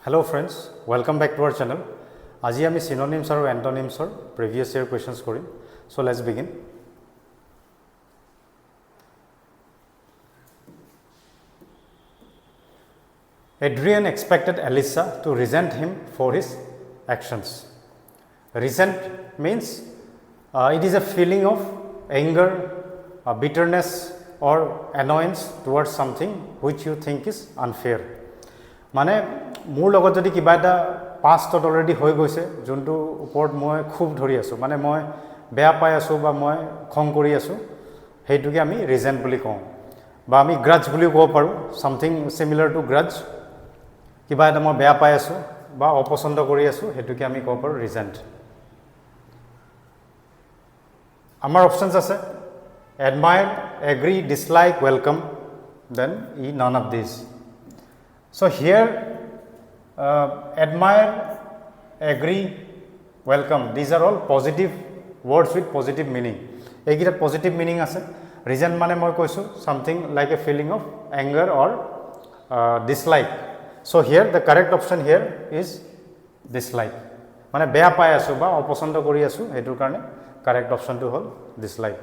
Hello friends, welcome back to our channel. Aji ami synonyms aru antonyms or previous year questions korim. So let's begin. Adrian expected Alyssa to resent him for his actions. Resent means it is a feeling of anger, bitterness or annoyance towards something which you think is unfair. মানে মোৰ লগত যদি কিবা এটা পাষ্টত already হৈ গৈছে যোনটো ওপৰত মই খুব ধৰি আছো মানে মই বেয়া পাই আছো বা মই খং কৰি আছো হেইটোকে আমি ৰিজেন্ট বুলি কওঁ বা আমি গ্ৰাজ বুলি ক'ব পাৰো সামথিং সিমিলাৰ টু গ্ৰাজ কিবা এটা মই বেয়া পাই আছো বা অপছন্দ কৰি আছো হেইটোকে আমি ক'ব পাৰো ৰিজেন্ট আমাৰ অপচনছ আছে admire agree dislike welcome then none of these. So here admire, agree, welcome, these are all positive words with positive meaning. Ekita positive meaning ase. Resent mane moi koisu something like a feeling of anger or dislike. So here the correct option here is dislike. Mane beya pai asu ba oposondo kori asu hetur karone correct option to hol dislike.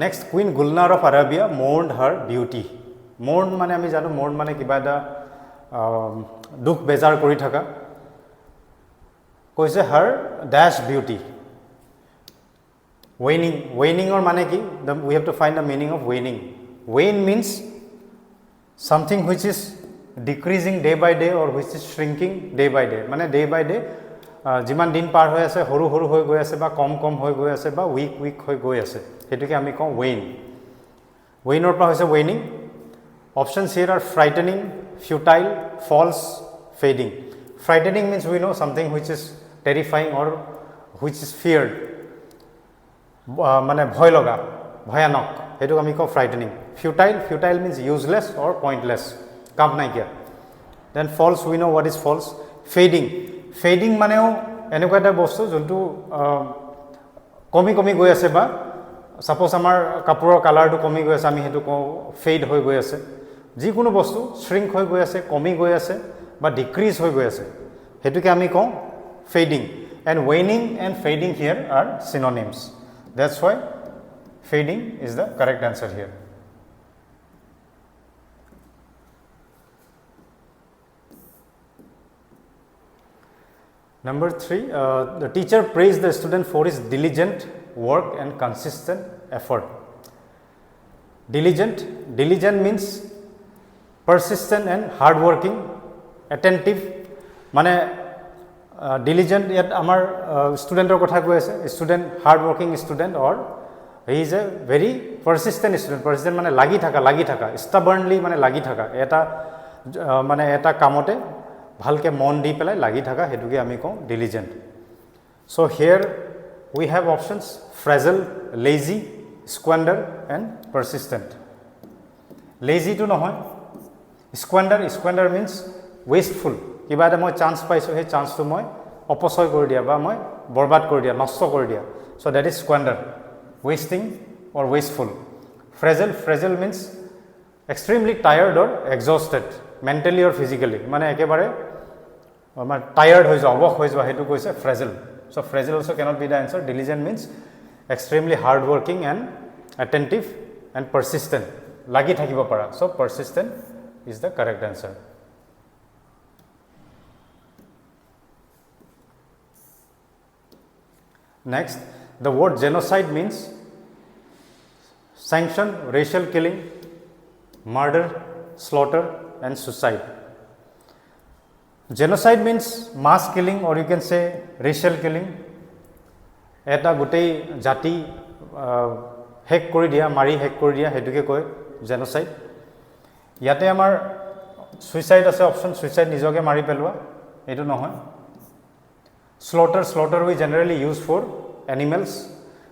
Next, Queen Gulnar of Arabia mourned her beauty. Mourn mane ami jano mourn mane kiba eta dukh bezar kori thaka. Koise her dash beauty. Waning or mane ki we have to find the meaning of waning. Wane means something which is decreasing day by day or which is shrinking day by day. Mane day by day jiman din par hoy ase horu horu hoy goi ase ba kom hoy goi ase ba weak hoy goi ase. হেতুকে আমি কওঁ wane. Wane পৰা হৈছে waning. Options here are frightening, futile, false, fading. Frightening means we know something which is terrifying or which is feared. মানে ভয় লগা, ভয়ানক। হেতুক আমি কওঁ frightening. Futile means useless or pointless. কাম নাই কিয়া। Then false, we know what is false. Fading মানেও এনেকুৱা এটা বস্তু যোনটো কমি গৈ আছে বা Suppose আমাৰ কাপোৰৰ কালাৰটো কমি গৈ আছে আমি হেতু কওঁ ফেড হৈ গৈ আছে যিকোনো বস্তু shrink হৈ গৈ আছে কমি গৈ আছে বা decrease হৈ গৈ আছে হেতুকে আমি কওঁ fading and waning and fading here are synonyms. That's why fading is the correct answer here. Number 3, the teacher praised the student for his diligent work and consistent effort. Diligent means persistent and hardworking, attentive. Mane diligent yet amar studentor kotha koi ase student hardworking student or he is a very persistent student. Persistent mane lagi thaka stubbornly mane lagi thaka eta mane eta kamote bhalke mon di pelai lagi thaka hetuke ami kong diligent. So here we have options fragile, lazy, squander and persistent. Lazy to nohoy squander means wasteful kiba eta moi chance paiso he chance to moi oposoy kori dia ba moi borbad kori dia nosto kori dia so that is squander wasting or wasteful. Fragile means extremely tired or exhausted mentally or physically mane ekebare amar tired hoy jao obok hoy jao hetu koise fragile. So fragile also cannot be the answer. Diligent means extremely hardworking and attentive and persistent. Lagi thakibo para. So persistent is the correct answer. Next, the word genocide means sanction, racial killing, murder, slaughter and suicide. Genocide means mass killing or you can say racial killing. Eta gutei jati hek kori dia mari hek kori dia hetuke koy genocide. Yate amar suicide ase option suicide nijoke mari pelwa etu nohoy. Slaughter we generally use for animals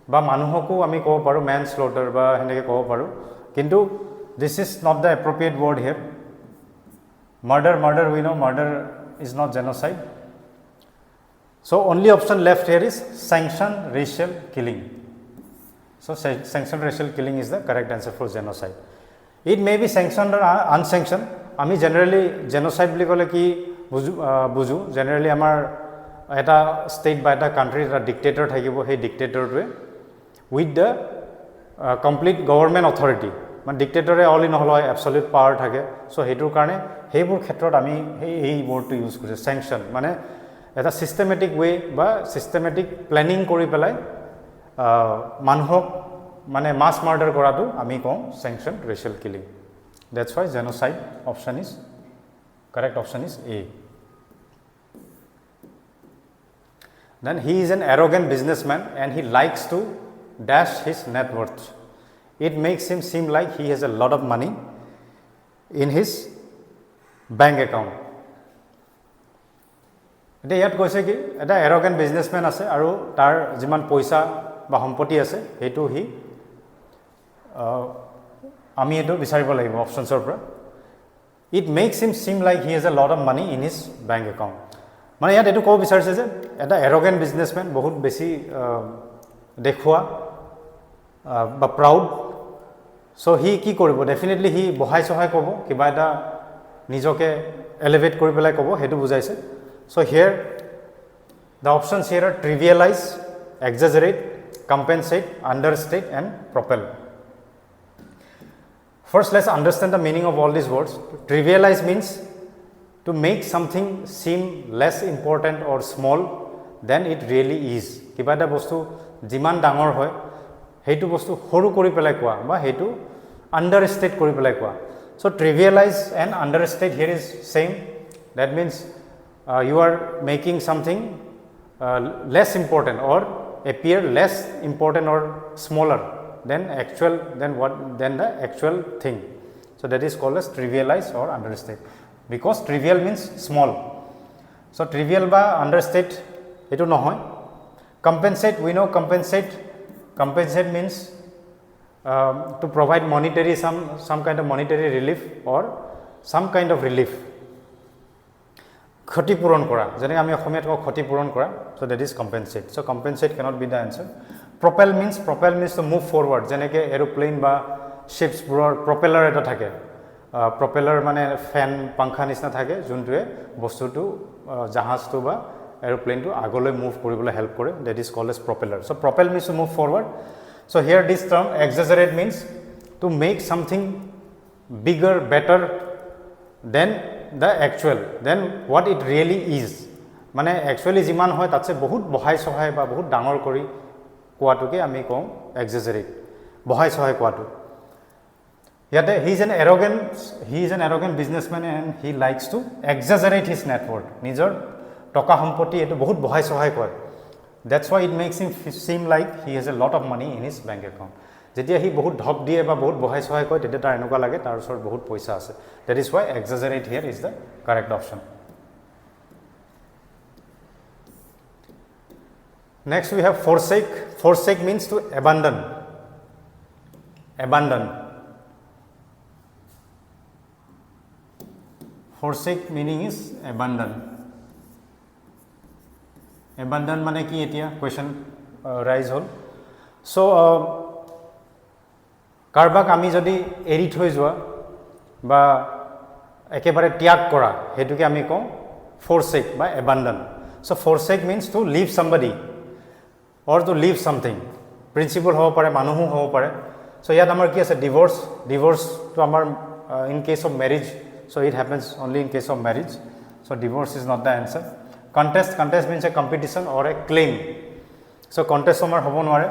ba manuhoku ami kobo paru man slaughter ba heneke kobo paru kintu this is not the appropriate word here. Murder we know murder is not genocide. So only option left here is sanction racial killing. So sanctioned racial killing is the correct answer for genocide. It may be sanctioned or unsanctioned. আমি generally genocide বুলি ক'লে কি বুজো generally আমাৰ এটা state বা এটা country এটা dictator থাকিব সেই dictatorটোৱে with the complete government authority মানে dictatorৰে all in all হয় absolute power থাকে so হেতুৰ কাৰণে হেবোৰ ক্ষেত্ৰত আমি এই wordটো ইউজ কৰিছো sanction মানে এটা systematic way বা systematic planning কৰি পেলাই মানুহক মানে mass murder কৰাটো আমি কওঁ sanctioned racial killing. That's why genocide option is correct option is A. Then he is an arrogant businessman and he likes to dash his net worth. It makes him seem like he has a lot of money in his bank account. Eta yat koise ki eta arrogant businessman ase aru tar jiman poisa ba sampoti ase hetu hi আমি এটো বিচাৰিব লাগিব অপচনছৰ পৰা it makes him seem like he has a lot of money in his bank account মানে ইয়াত এটো কব বিচাৰিছে যে এটা arrogant businessman বহুত বেছি দেখুৱা বা proud so he কি কৰিব definitely he বহাই সহায় কব কিবা এটা নিজকে elevate কৰি পেলাই কব হেতু বুজাইছে so here the options here are trivialize exaggerate compensate understate and propel. First, let's understand the meaning of all these words. Trivialize means to make something seem less important or small than it really is. Kiba eta bostu jiman dangor hoy hetu bostu horu kori pelai koa ba hetu understate kori pelai koa. So trivialize and understate here is same. That means you are making something less important or appear less important or smaller than the actual thing. So that is called as trivialize or understate because trivial means small. So trivial ba understate etu nohoy. Compensate we know compensate means to provide monetary some kind of monetary relief or some kind of relief. Khoti puron kora jene ami okhomiyat ko khoti puron kora so that is compensate. So compensate cannot be the answer. Propel means to move forward jeneke aeroplane ba ships buror propeller eta thake propeller mane fan pankha nisna thake juntuwe bostu tu jahaz tu ba aeroplane tu agoloi move koribole help kore that is called as propeller. So propel means to move forward. So here this term exaggerate means to make something bigger better than the actual than what it really is mane actually jiman hoy tatse bahut bohai sohai ba bahut dangor kori কোৱাটোকে আমি কওঁ exaggerate বহাই সহায় কোৱাটো ইয়াতে he is an arrogant businessman and he likes to exaggerate his net worth নিজৰ টকা সম্পত্তি এটো বহুত বহাই সহায় কয় that's why it makes him seem like he has a lot of money in his bank account যেতিয়া হি বহুত ঢপ দিয়ে বা বহুত বহাই সহায় কয় তেতিয়া তাৰ এনেকুৱা লাগে তাৰ ওচৰত বহুত পইচা আছে that is why exaggerate here is the correct option. Next we have forsake. Forsake means to abandon. Forsake meaning is abandon. Abandon mane ki etia question rise hol. So কারবাক আমি যদি এৰি থৈ যোৱা বা একেবাৰে ত্যাগ কৰা হেতুকে আমি কওঁ forsake বা abandon. So forsake means to leave somebody or to leave something. Principle hobo pare manuhu hobo pare. So yat amar ki ase divorce to amar in case of marriage so it happens only in case of marriage. So divorce is not the answer. Contest means a competition or a claim. So contest amar hobo nware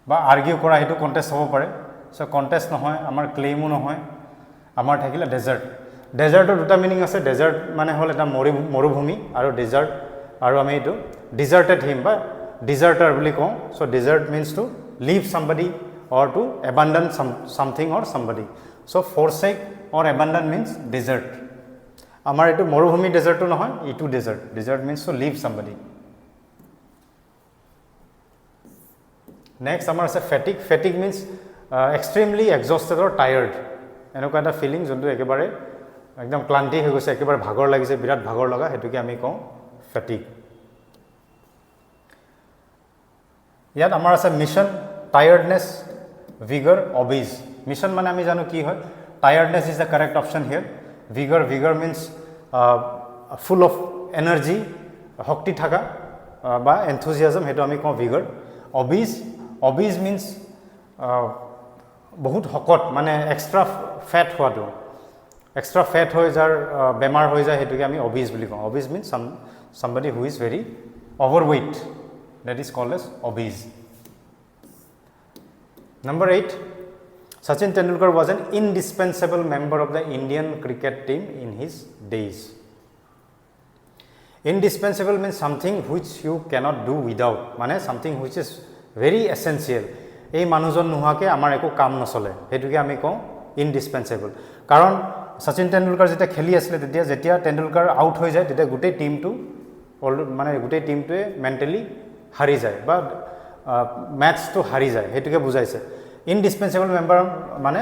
বা argue kora hetu contest hobo pare. So contest nohoy amar claim o nohoy amar thakila desert duta meaning ase desert mane hol eta morubhumi aru desert aru ami etu deserted him ba deserter boli ko. So desert means to leave somebody or to abandon something or somebody. So forsake or abandon means desert. Amar etu morubhumi desert to nohoy etu desert means to leave somebody. Next amar ase fatigue means extremely exhausted or tired enoka eta feeling jontu ekebare ekdom ক্লান্তি হৈ গৈছে একেবাৰে ভাগৰ লাগিছে বিৰাট ভাগৰ লগা হেতুকে আমি কওঁ fatigue. ইয়াত আমাৰ আছে mission tiredness vigor obese mission মানে আমি জানো কি হয় tiredness is the correct option here vigor means full of energy শক্তি থাকা বা enthusiasm হেতু আমি কওঁ vigor obese means বহুত হকত মানে এক্সট্ৰা ফ্যাট হোৱাটো এক্সট্ৰা ফ্যাট হৈ যাৰ বেমাৰ হৈ যায় হেতুকে আমি obese বুলি কওঁ obese means somebody who is very overweight that is called as obese. Number 8, Sachin Tendulkar was an indispensable member of the Indian cricket team in his days. Indispensable means something which you cannot do without, মানে something which is very essential. এই মানুহজন নোহোৱাকে আমাৰ একো কাম নচলে হেতুকে আমি কওঁ indispensable. কাৰণ Sachin Tendulkar যেতিয়া খেলি আছিল যেতিয়া Tendulkar আউট হৈ যায় তেতিয়া গোটেই টিমটো মানে গোটেই টিমটোৱে মেন্টালি হাৰি যায় বা ম্যাচটো হাৰি যায় হেতুকে বুজাইছে indispensable member মানে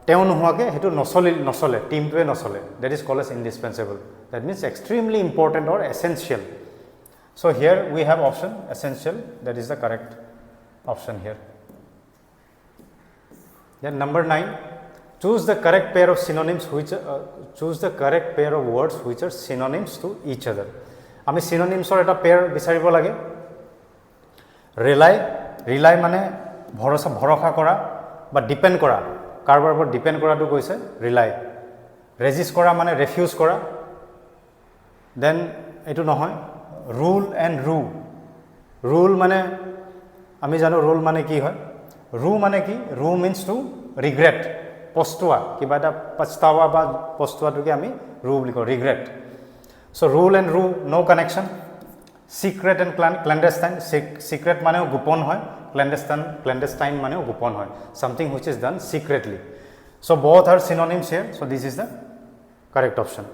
তেও নোহোৱাকে হেতু নচলে টিমটোৱে নচলে that is called as indispensable that means extremely important or essential so here we have option essential that is the correct option here. Then number 9, choose the correct pair of synonyms which choose the correct pair of words which are synonyms to each other. আমি synonyms এটা pair বিচাৰিব লাগে rely মানে ভৰসা কৰা বা depend কৰা কাৰোবাৰ ওপৰত ডিপেন্ড কৰাটো কৈছে rely resist কৰা মানে refuse কৰা then এটো নহয় rule and rule মানে আমি জানো rule মানে কি হয় rule মানে কি rule means to regret পস্তুৱা কিবা এটা পস্তাৱা বা পস্তুৱাটোকে আমি rule বুলি কওঁ regret so rule and rule no connection secret and clandestine secret মানেও গোপন হয় clandestine মানেও গোপন হয় something which is done secretly so both are synonyms here so this is the correct option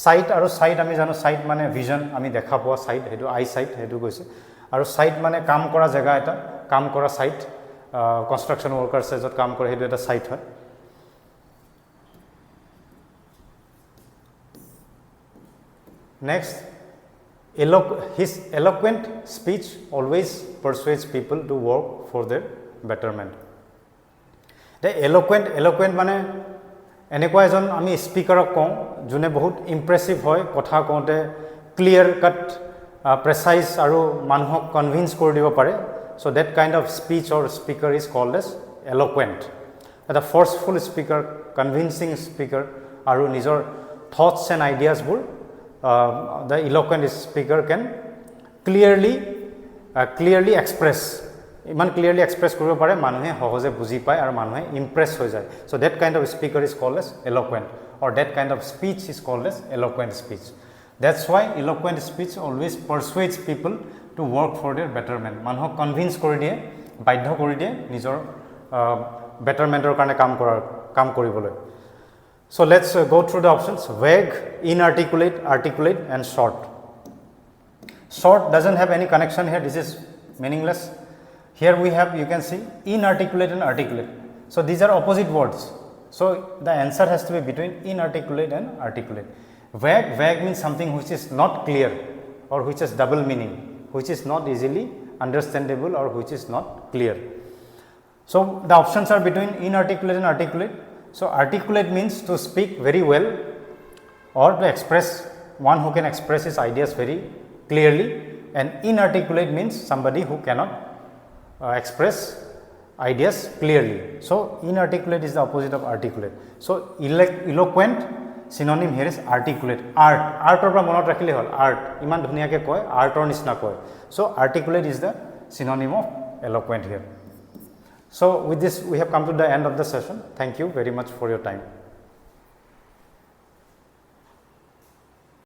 sight আৰু sight আমি জানো sight মানে vision আমি দেখা পোৱা sight হেতু eye sight হেতু কৈছে আৰু sight মানে কাম কৰা জায়গা এটা কাম কৰা sight construction workers যত কাম কৰে হেতু এটা sight হয় next his eloquent speech always persuades people to work for their betterment the eloquent মানে এনেকুৱা এজন আমি স্পিকাৰক কওঁ যোনে বহুত ইমপ্ৰেছিভ হয় কথা কওঁতে ক্লিয়াৰ কাট প্ৰেসাইজ আৰু মানুহক কনভিন্স কৰি দিব পাৰে so that kind of speech or speaker is called as eloquent a forceful speaker convincing speaker আৰু নিজৰ thoughts and ideas বোৰ the eloquent speaker can clearly express ইমান clearly express কৰিব পাৰে মানুহে সহজে বুজি পায় আৰু মানুহে impress হৈ যায় so that kind of speaker is called as eloquent or that kind of speech is called as eloquent speech that's why eloquent speech always persuades people to work for their betterment মানুহক convince কৰি দিয়ে বাধ্য কৰি দিয়ে নিজৰ bettermentৰ কাৰণে কাম কৰিবলৈ so let's go through the options vague inarticulate articulate and short doesn't have any connection here this is meaningless here we have you can see inarticulate and articulate so these are opposite words so the answer has to be between inarticulate and articulate vague means something which is not clear or which has double meaning which is not easily understandable or which is not clear so the options are between inarticulate and articulate so articulate means to speak very well or to express one who can express his ideas very clearly and inarticulate means somebody who cannot express ideas clearly so inarticulate is the opposite of articulate so eloquent synonym here is articulate art or monot rakhile hol art iman dhuniya ke koy art or nisna koy so articulate is the synonym of eloquent here so with this we have come to the end of the session thank you very much for your time